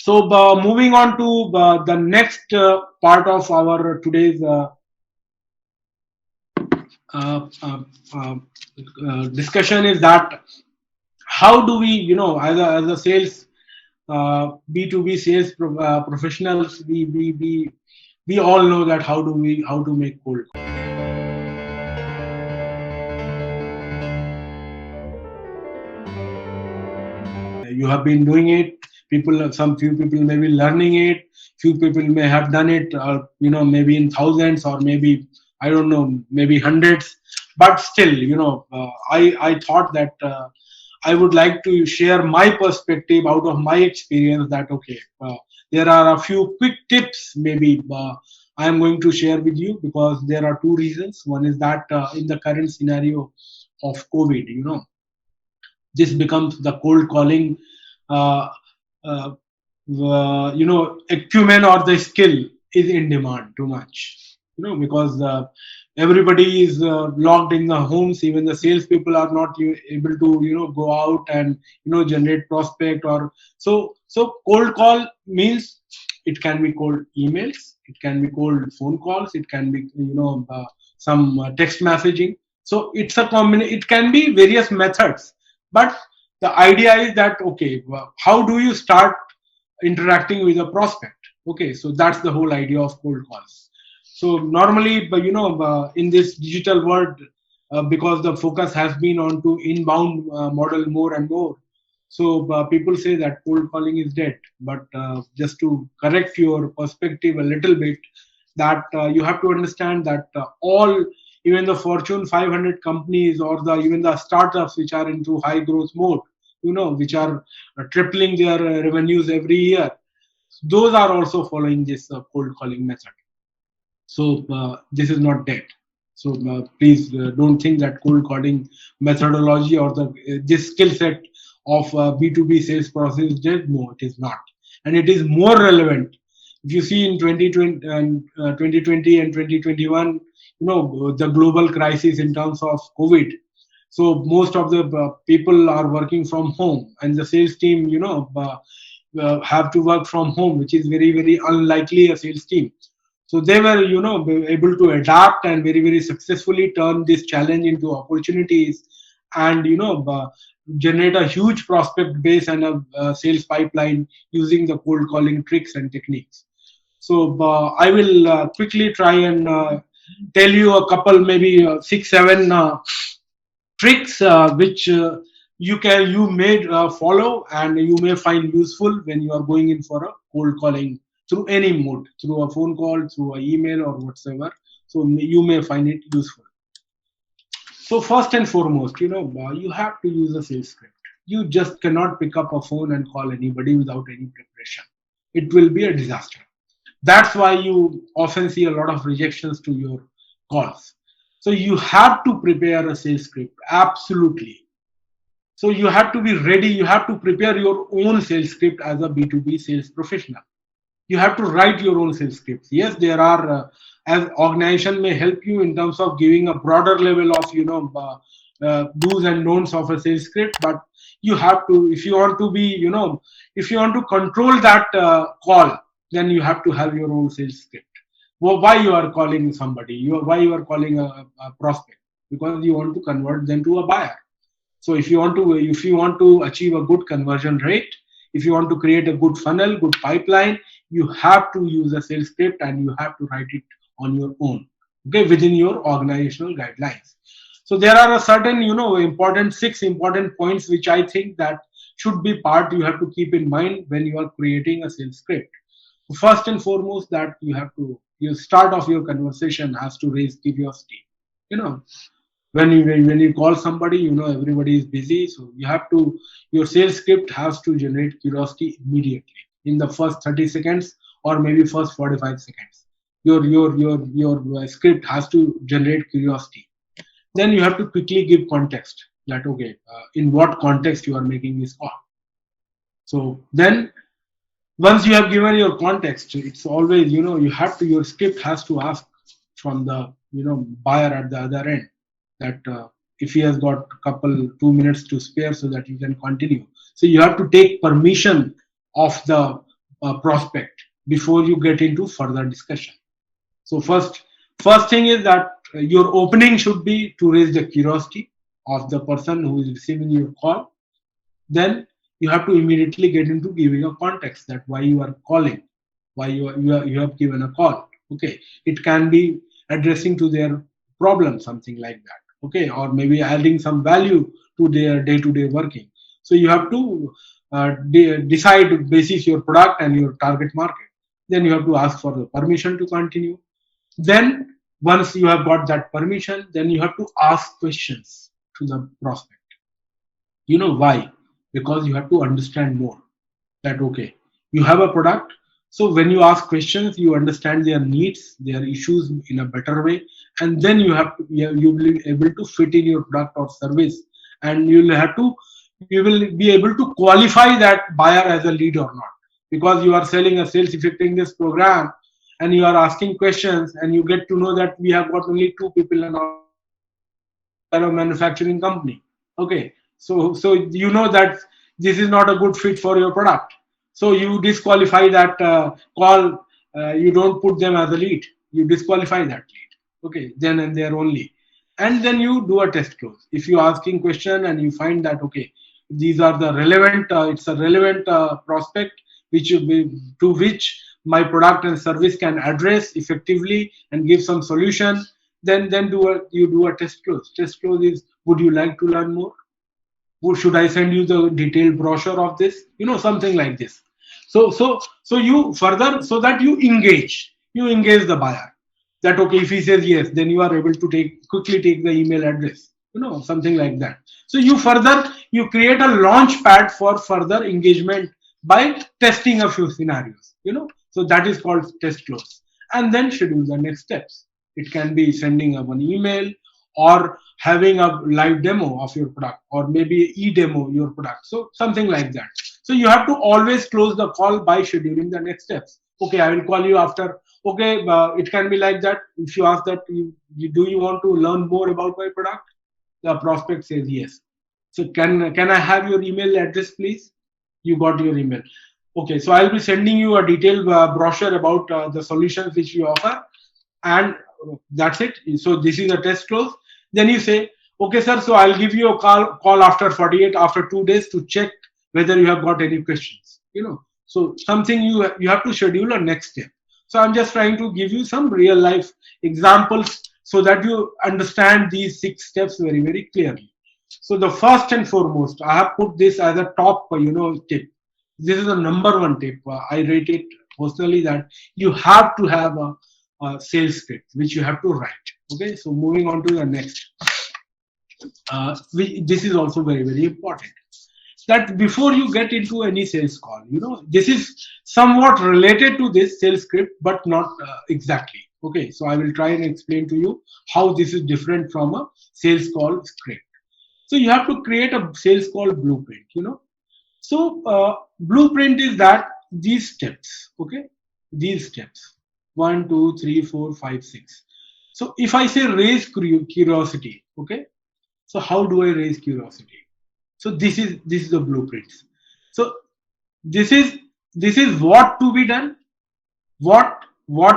So moving on to the next part of our today's uh, uh, uh, discussion is that how do we, as a sales B2B sales professionals, we all know that how to make cold. You have been doing it. Some few people may be learning it. Few people may have done it, maybe in thousands, or maybe, I don't know, maybe hundreds. But still, I thought that I would like to share my perspective out of my experience. That okay, there are a few quick tips maybe I am going to share with you, because there are two reasons. One is that in the current scenario of COVID, this becomes the cold calling, uh, uh, acumen or the skill is in demand too much, because everybody is locked in the homes. Even the salespeople are not able to go out and generate prospect. Or so cold call means it can be cold emails, it can be cold phone calls, it can be some text messaging. So it's a combination, it can be various methods. But the idea is that okay, how do you start interacting with a prospect? Okay, so that's the whole idea of cold calls. So normally, but in this digital world, because the focus has been on to inbound model more and more, so people say that cold calling is dead. But just to correct your perspective a little bit, that you have to understand that all, even the Fortune 500 companies, or the even the startups which are into high growth mode, which are tripling their revenues every year, those are also following this cold calling method. So this is not dead. So please don't think that cold calling methodology or the this skill set of B2B sales process is dead. No, it is not, and it is more relevant. If you see in 2020 and 2020 and 2021, the global crisis in terms of COVID. So most of the people are working from home, and the sales team, have to work from home, which is very very unlikely a sales team. So they were able to adapt and very very successfully turn this challenge into opportunities, and generate a huge prospect base and a sales pipeline using the cold calling tricks and techniques. So I will quickly try and tell you a couple, maybe six seven tricks which you may follow and you may find useful when you are going in for a cold calling through any mode, through a phone call, through an email, or whatsoever. So you may find it useful. So first and foremost, you have to use a sales script. You just cannot pick up a phone and call anybody without any preparation. It will be a disaster. That's why you often see a lot of rejections to your calls. So you have to prepare a sales script, absolutely. So you have to be ready. You have to prepare your own sales script as a B2B sales professional. You have to write your own sales scripts. Yes, there are, as organization may help you in terms of giving a broader level of do's and don'ts of a sales script. But you have to, if you want to be, if you want to control that call, then you have to have your own sales script. Well, why you are calling somebody, why you are calling a prospect? Because you want to convert them to a buyer. So if you want to achieve a good conversion rate, if you want to create a good funnel, good pipeline, you have to use a sales script and you have to write it on your own, okay, within your organizational guidelines. So there are a certain, important six important points which I think that should be part you have to keep in mind when you are creating a sales script. First and foremost, that you start off your conversation has to raise curiosity. You know, when you call somebody, everybody is busy, so your sales script has to generate curiosity immediately in the first 30 seconds, or maybe first 45 seconds. Your script has to generate curiosity. Then you have to quickly give context, that okay, in what context you are making this call. So then, once you have given your context, it's always, your script has to ask from the buyer at the other end, that if he has got a couple 2 minutes to spare so that you can continue. So you have to take permission of the prospect before you get into further discussion. So first thing is that your opening should be to raise the curiosity of the person who is receiving your call. Then you have to immediately get into giving a context that why you are calling, why you have given a call. Okay, it can be addressing to their problem, something like that. Okay, or maybe adding some value to their day-to-day working. So you have to decide basis your product and your target market. Then you have to ask for the permission to continue. Then once you have got that permission, then you have to ask questions to the prospect. You know why? Because you have to understand more. That okay, you have a product. So when you ask questions, you understand their needs, their issues in a better way, and then you will be able to fit in your product or service, and you will be able to qualify that buyer as a lead or not, because you are selling a sales effectiveness program and you are asking questions and you get to know that we have got only two people in our manufacturing company. Okay, so you know that this is not a good fit for your product, so you disqualify that call. You don't put them as a lead, you disqualify that lead. Okay, then and there only. And then you do a test close. If you asking question and you find that okay, these are the relevant it's a relevant prospect which to which my product and service can address effectively and give some solution, then you do a test close. Test close is, would you like to learn more? Should I send you the detailed brochure of this? Something like this. So you further, so that you engage the buyer. That okay, if he says yes, then you are able to quickly take the email address. Something like that. So you create a launch pad for further engagement by testing a few scenarios. So that is called test close, and then schedule the next steps. It can be sending of an email, or having a live demo of your product, or maybe e-demo your product, so something like that. So you have to always close the call by scheduling the next steps. Okay, I will call you after. Okay, it can be like that. If you ask that, do you want to learn more about my product? The prospect says yes. So can I have your email address, please? You got your email. Okay, so I'll be sending you a detailed brochure about the solutions which we offer, and that's it. So this is a test close. Then you say, okay, sir, so I'll give you a call after 48, after 2 days, to check whether you have got any questions. So something you have to schedule a next step. So I'm just trying to give you some real life examples so that you understand these 6 steps very, very clearly. So the first and foremost, I have put this as a top tip. This is the number one tip. I rate it personally that you have to have a sales script which you have to write. Okay, so moving on to the next. This is also very, very important, that before you get into any sales call, this is somewhat related to this sales script, but not exactly. Okay, so I will try and explain to you how this is different from a sales call script. So you have to create a sales call blueprint. So blueprint is that these steps. Okay, these steps: 1, 2, 3, 4, 5, 6. So if I say raise curiosity, okay, so how do I raise curiosity? So this is the blueprints. So this is this is what to be done, what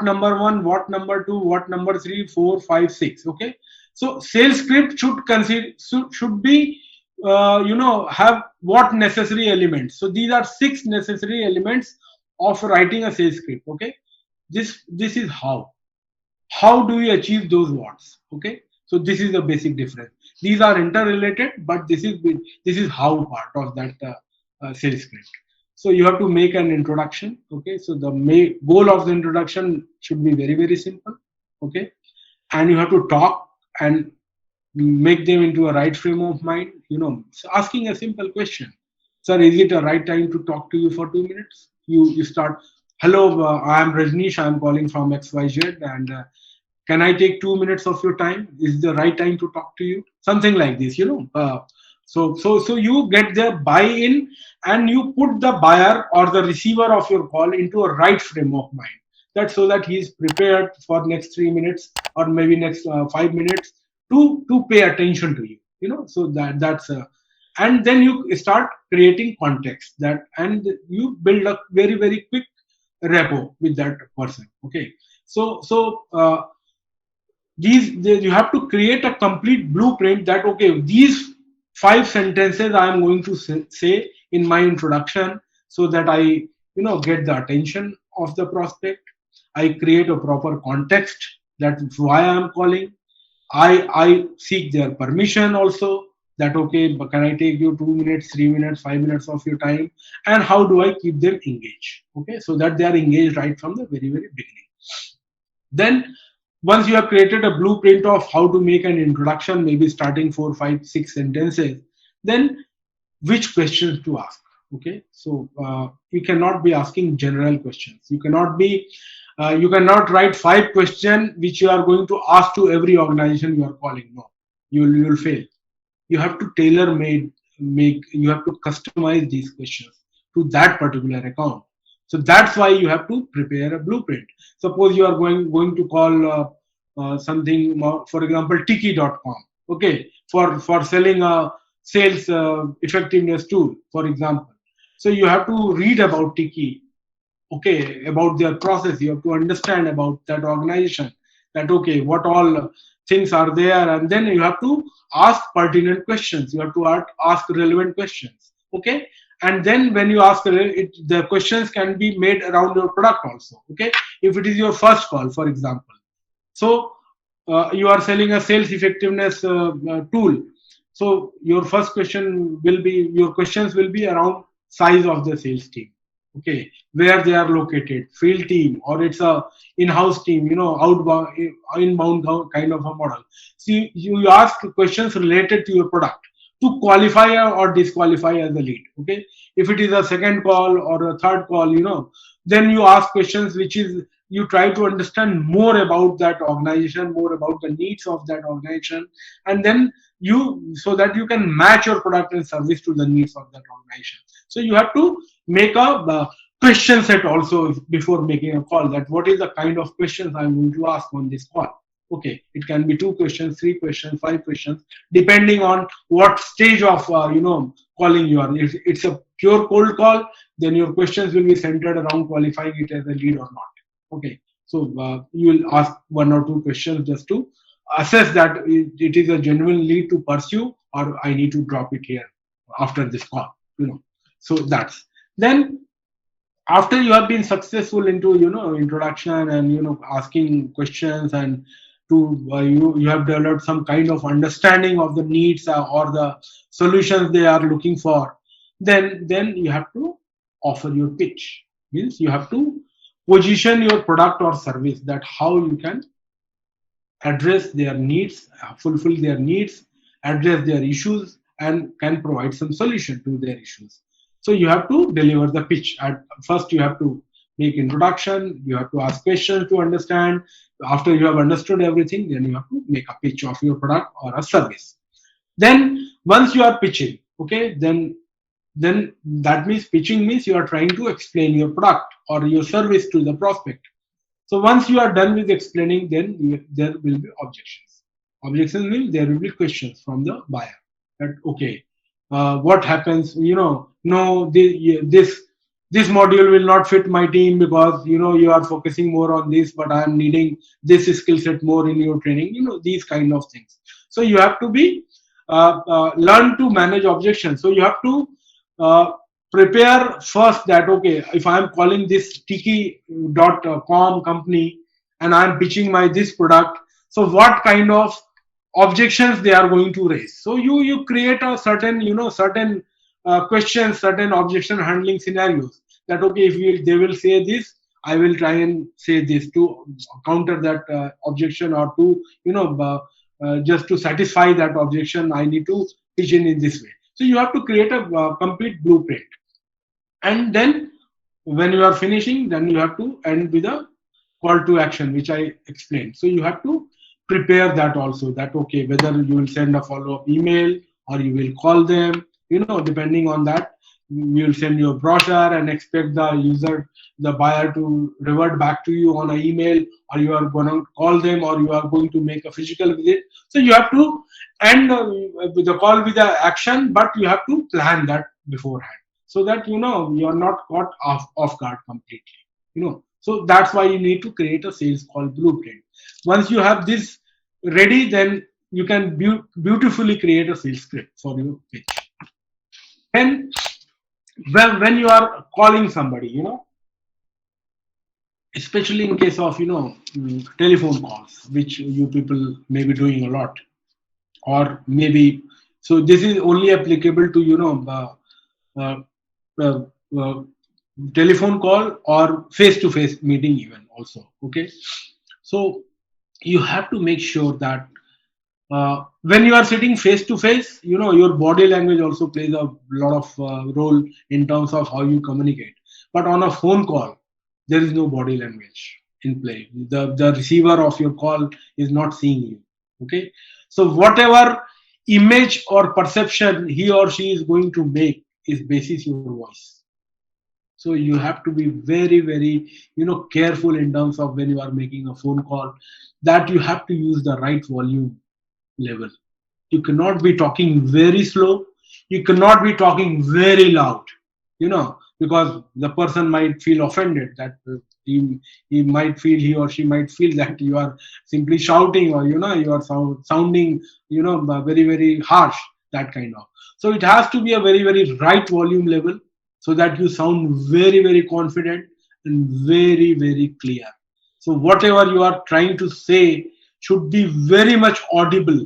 number one, what number two, what number three, four, five, six. Okay, so sales script should consider should be have what necessary elements. So these are 6 necessary elements of writing a sales script. Okay, this is how do we achieve those wants. Okay, so this is the basic difference. These are interrelated, but this is how part of that sales script. So you have to make an introduction. Okay, so the goal of the introduction should be very, very simple. Okay, and you have to talk and make them into a right frame of mind. So asking a simple question: sir, is it a right time to talk to you for 2 minutes? You start, hello, I am Rajnish, I am calling from XYZ, and can I take 2 minutes of your time? Is it the right time to talk to you? Something like this. So you get the buy-in, and you put the buyer or the receiver of your call into a right frame of mind. That's so that he is prepared for next 3 minutes, or maybe next 5 minutes, to pay attention to you. So that's and then you start creating context that, and you build a very very quick repo with that person. Okay, so you have to create a complete blueprint that, okay, these 5 sentences I am going to say in my introduction, so that I get the attention of the prospect. I create a proper context, that's why I am calling. I seek their permission also, that okay, but can I take you 2 minutes, 3 minutes, 5 minutes of your time, and how do I keep them engaged? Okay, so that they are engaged right from the very very beginning. Then once you have created a blueprint of how to make an introduction, maybe starting 4, 5, 6 sentences, then which questions to ask? Okay, so you cannot be asking general questions. You cannot write 5 questions which you are going to ask to every organization you are calling. No, you will fail. You have to tailor make you have to customize these questions to that particular account. So that's why you have to prepare a blueprint. Suppose you are going to call something for example tiki.com, okay, for selling a sales effectiveness tool, for example. So you have to read about tiki, okay, about their process. You have to understand about that organization, that okay, what all things are there, and then you have to ask pertinent questions. You have to ask relevant questions. Okay, and then when you ask the questions can be made around your product also. Okay, if it is your first call, for example, so you are selling a sales effectiveness tool. So your questions will be around size of the sales team. Okay, where they are located, field team, or it's a in-house team, outbound, inbound kind of a model. So you ask questions related to your product to qualify or disqualify as a lead. Okay, if it is a second call or a third call, then you ask questions which is, you try to understand more about that organization, more about the needs of that organization, and then so that you can match your product and service to the needs of that organization. So you have to make a question set also before making a call, that what is the kind of questions I'm going to ask on this call. Okay, it can be 2 questions, 3 questions, 5 questions, depending on what stage of calling you are. If it's a pure cold call, then your questions will be centered around qualifying it as a lead or not. Okay, so you will ask 1 or 2 questions just to assess that it is a genuine lead to pursue, or I need to drop it here after this call. So that's, then after you have been successful into introduction and asking questions, and you have developed some kind of understanding of the needs or the solutions they are looking for, then you have to offer your pitch. Means you have to position your product or service, that how you can address their needs, fulfill their needs, address their issues, and can provide some solution to their issues. So you have to deliver the pitch. At first, you have to make introduction. You have to ask questions to understand. After you have understood everything, then you have to make a pitch of your product or a service. Then once you are pitching, okay, then that means pitching means you are trying to explain your product or your service to the prospect. So once you are done with explaining, then there will be objections. Objections means there will be questions from the buyer. That okay, what happens? No, this module will not fit my team because you are focusing more on this, but I am needing this skill set more in your training. These kind of things. So you have to be learn to manage objections. So you have to uh, prepare first that okay, if I am calling this tiki.com company and I am pitching my this product, so what kind of objections they are going to raise. So you create a certain questions, certain objection handling scenarios, that okay, if they will say this, I will try and say this to counter that objection, or to just to satisfy that objection, I need to pitch in this way. So you have to create a complete blueprint, and then when you are finishing, then you have to end with a call to action, which I explained. So you have to prepare that also, that okay, whether you will send a follow-up email or you will call them, depending on that, you'll send you a brochure and expect the user, the buyer, to revert back to you on an email, or you are going to call them, or you are going to make a physical visit. So you have to end with the call with the action, but you have to plan that beforehand, so that you are not caught off guard completely. So that's why you need to create a sales call blueprint. Once you have this ready, then you can beautifully create a sales script for your pitch. And when you are calling somebody, especially in case of telephone calls, which you people may be doing a lot, or maybe, so this is only applicable to uh, uh, uh, telephone call or face to face meeting even also. Okay, so you have to make sure that when you are sitting face to face, your body language also plays a lot of role in terms of how you communicate. But on a phone call, there is no body language in play. The receiver of your call is not seeing you. Okay, so whatever image or perception he or she is going to make is basis your voice. So you have to be very, very, careful in terms of when you are making a phone call, that you have to use the right volume level. You cannot be talking very slow. You cannot be talking very loud, because the person might feel offended, that he might feel, he or she might feel that you are simply shouting, or you are sounding, very, very harsh, that kind of. So it has to be a very, very right volume level, so that you sound very, very confident and very, very clear. So whatever you are trying to say should be very much audible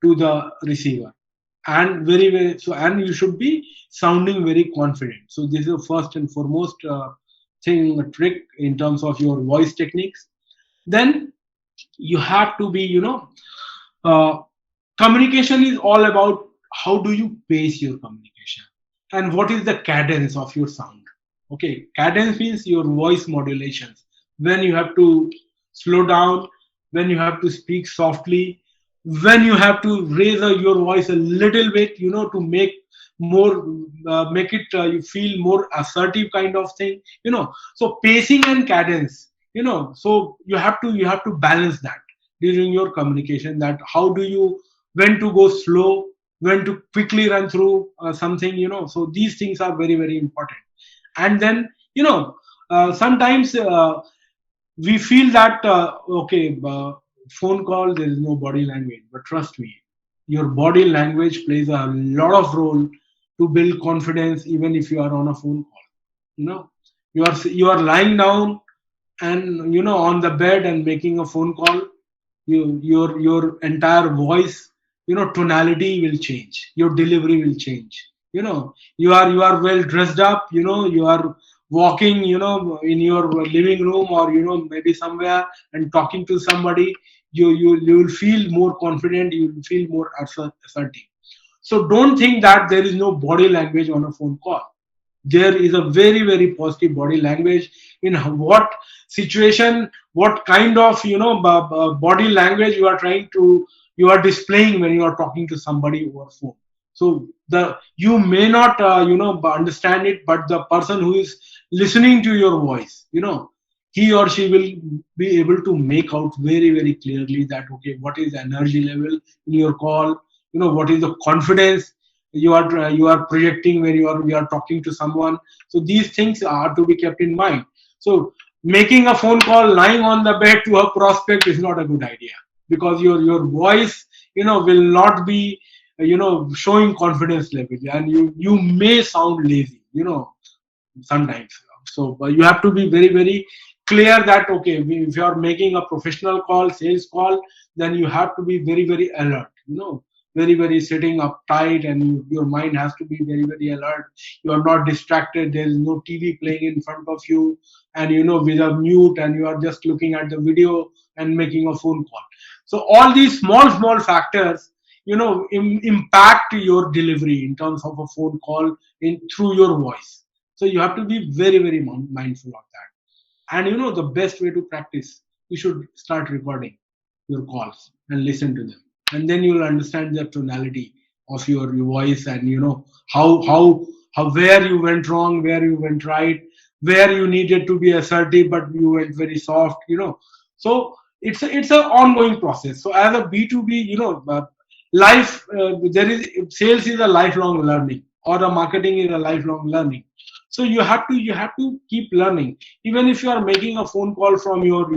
to the receiver, and very, very, so, and you should be sounding very confident. So this is the first and foremost thing, a trick in terms of your voice techniques. Then you have to be, uh, communication is all about how do you pace your communication, and what is the cadence of your sound. Okay, cadence means your voice modulations, when you have to slow down, when you have to speak softly, when you have to raise your voice a little bit, to make it you feel more assertive kind of thing. So pacing and cadence, so you have to balance that during your communication, that how do you, when to go slow, when to quickly run through something. So these things are very, very important. And then, sometimes we feel that okay, phone call, there is no body language, but trust me, your body language plays a lot of role to build confidence, even if you are on a phone call. You are lying down and, on the bed and making a phone call, your entire voice, tonality will change, your delivery will change. You are well dressed up, you are walking, in your living room, or maybe somewhere, and talking to somebody, you will feel more confident, you will feel more assertive. So don't think that there is no body language on a phone call. There is a very, very positive body language in what situation, what kind of, body language you are displaying when you are talking to somebody over phone. So the you may not understand it, but the person who is listening to your voice, he or she will be able to make out very, very clearly that, okay, what is the energy level in your call, what is the confidence you are projecting when you are talking to someone. So these things are to be kept in mind. So making a phone call lying on the bed to a prospect is not a good idea, because your voice, will not be showing confidence level, and you may sound lazy, sometimes. So you have to be very, very clear that, okay, if you are making a professional call, sales call, then you have to be very, very alert, very, very sitting up tight, and your mind has to be very, very alert. You are not distracted, there is no TV playing in front of you, and with a mute, and you are just looking at the video and making a phone call. So all these small, small factors, impact your delivery in terms of a phone call in through your voice. So you have to be very, very mindful of that. And the best way to practice, you should start recording your calls and listen to them, and then you'll understand the tonality of your voice, and how how, where you went wrong, where you went right, where you needed to be assertive but you went very soft, so it's an ongoing process. So as a B2B, life, there is, sales is a lifelong learning, or the marketing is a lifelong learning. So you have to keep learning. Even if you are making a phone call from your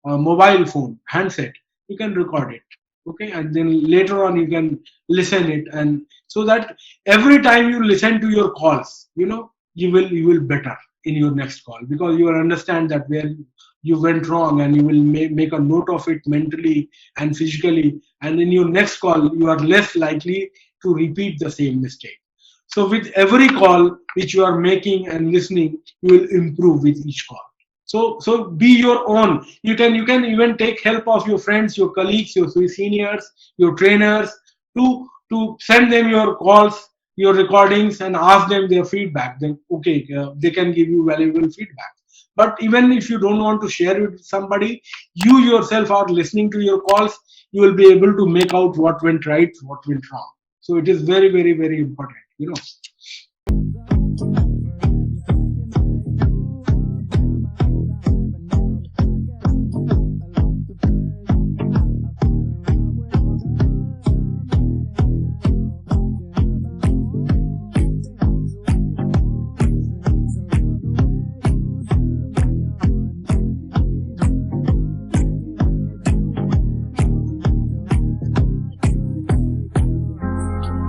mobile phone handset, you can record it, okay, and then later on you can listen it, and so that every time you listen to your calls, you will better in your next call, because you will understand that where you went wrong, and you will make a note of it mentally and physically, and in your next call you are less likely to repeat the same mistake. So with every call which you are making and listening, you will improve with each call. So be your own. You can even take help of your friends, your colleagues, your seniors, your trainers, to send them your calls, your recordings, and ask them their feedback. Then okay, they can give you valuable feedback. But even if you don't want to share it with somebody, you yourself are listening to your calls, you will be able to make out what went right, what went wrong. So it is very, very, very important.